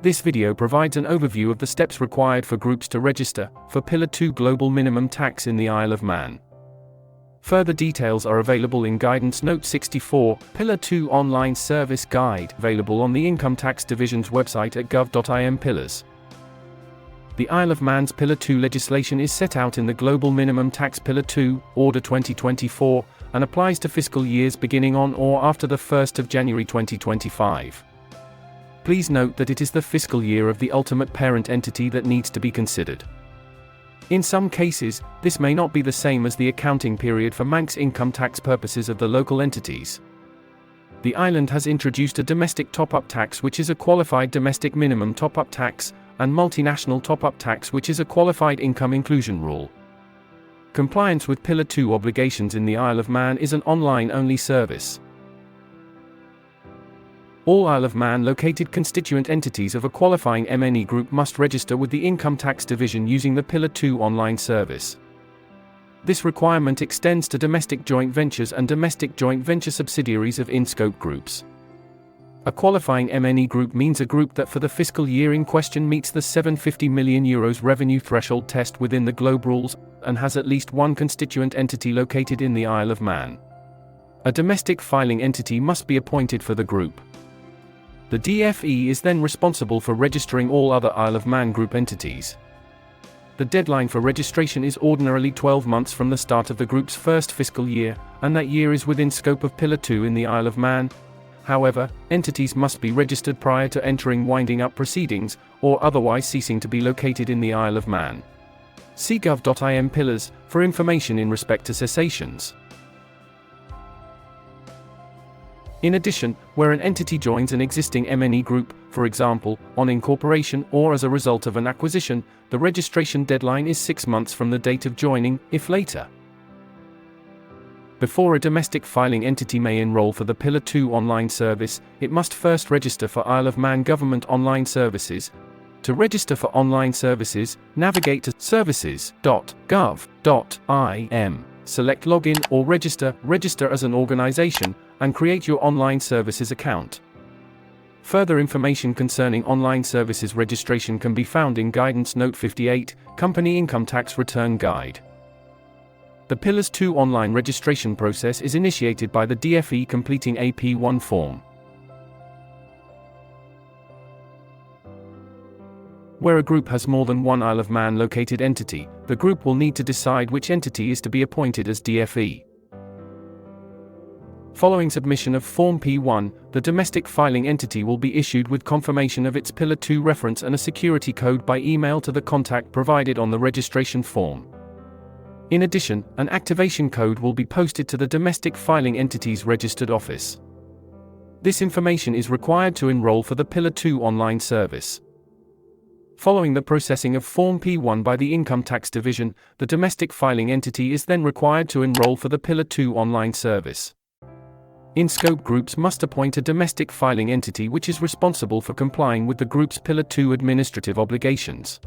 This video provides an overview of the steps required for groups to register for Pillar 2 Global Minimum Tax in the Isle of Man. Further details are available in Guidance Note 64, Pillar 2 Online Service Guide, available on the Income Tax Division's website at gov.im Pillars. The Isle of Man's Pillar 2 legislation is set out in the Global Minimum Tax Pillar 2, Order 2024, and applies to fiscal years beginning on or after the 1st of January 2025. Please note that it is the fiscal year of the ultimate parent entity that needs to be considered. In some cases, this may not be the same as the accounting period for Manx income tax purposes of the local entities. The island has introduced a domestic top-up tax, which is a qualified domestic minimum top-up tax, and multinational top-up tax, which is a qualified income inclusion rule. Compliance with Pillar 2 obligations in the Isle of Man is an online-only service. All Isle of Man located constituent entities of a qualifying MNE group must register with the Income Tax Division using the Pillar 2 online service. This requirement extends to domestic joint ventures and domestic joint venture subsidiaries of in-scope groups. A qualifying MNE group means a group that for the fiscal year in question meets the €750 million revenue threshold test within the GloBE rules, and has at least one constituent entity located in the Isle of Man. A domestic filing entity must be appointed for the group. The DFE is then responsible for registering all other Isle of Man group entities. The deadline for registration is ordinarily 12 months from the start of the group's first fiscal year, and that year is within scope of Pillar 2 in the Isle of Man. However, entities must be registered prior to entering winding up proceedings, or otherwise ceasing to be located in the Isle of Man. See gov.im Pillars for information in respect to cessations. In addition, where an entity joins an existing MNE group, for example, on incorporation or as a result of an acquisition, the registration deadline is 6 months from the date of joining, if later. Before a domestic filing entity may enroll for the Pillar 2 online service, it must first register for Isle of Man Government Online Services. To register for online services, navigate to services.gov.im, select Login or Register as an organization, and create your online services account. Further information concerning online services registration can be found in Guidance Note 58, Company Income Tax Return Guide. The Pillars 2 online registration process is initiated by the DFE completing a P1 form. Where a group has more than one Isle of Man located entity, the group will need to decide which entity is to be appointed as DFE. Following submission of Form P1, the domestic filing entity will be issued with confirmation of its Pillar 2 reference and a security code by email to the contact provided on the registration form. In addition, an activation code will be posted to the domestic filing entity's registered office. This information is required to enroll for the Pillar 2 online service. Following the processing of Form P1 by the Income Tax Division, the domestic filing entity is then required to enroll for the Pillar 2 online service. In-scope groups must appoint a domestic filing entity which is responsible for complying with the group's Pillar 2 administrative obligations.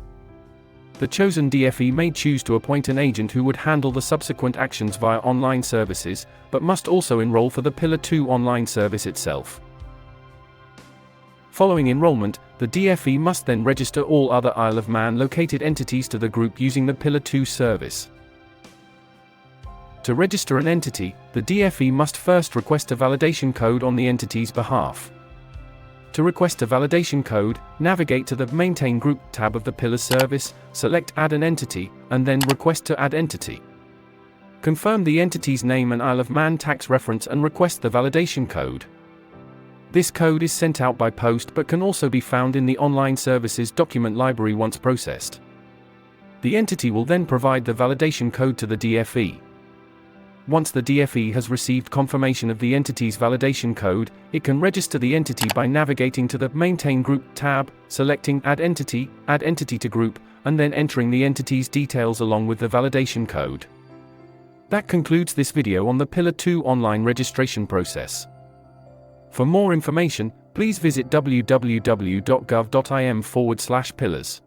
The chosen DFE may choose to appoint an agent who would handle the subsequent actions via online services, but must also enroll for the Pillar 2 online service itself. Following enrollment, the DFE must then register all other Isle of Man located entities to the group using the Pillar 2 service. To register an entity, the DFE must first request a validation code on the entity's behalf. To request a validation code, navigate to the Maintain Group tab of the Pillars service, select Add an Entity, and then Request to Add Entity. Confirm the entity's name and Isle of Man tax reference and request the validation code. This code is sent out by post but can also be found in the online services document library once processed. The entity will then provide the validation code to the DFE. Once the DFE has received confirmation of the entity's validation code, it can register the entity by navigating to the Maintain Group tab, selecting Add Entity to Group, and then entering the entity's details along with the validation code. That concludes this video on the Pillar 2 online registration process. For more information, please visit www.gov.im/pillars.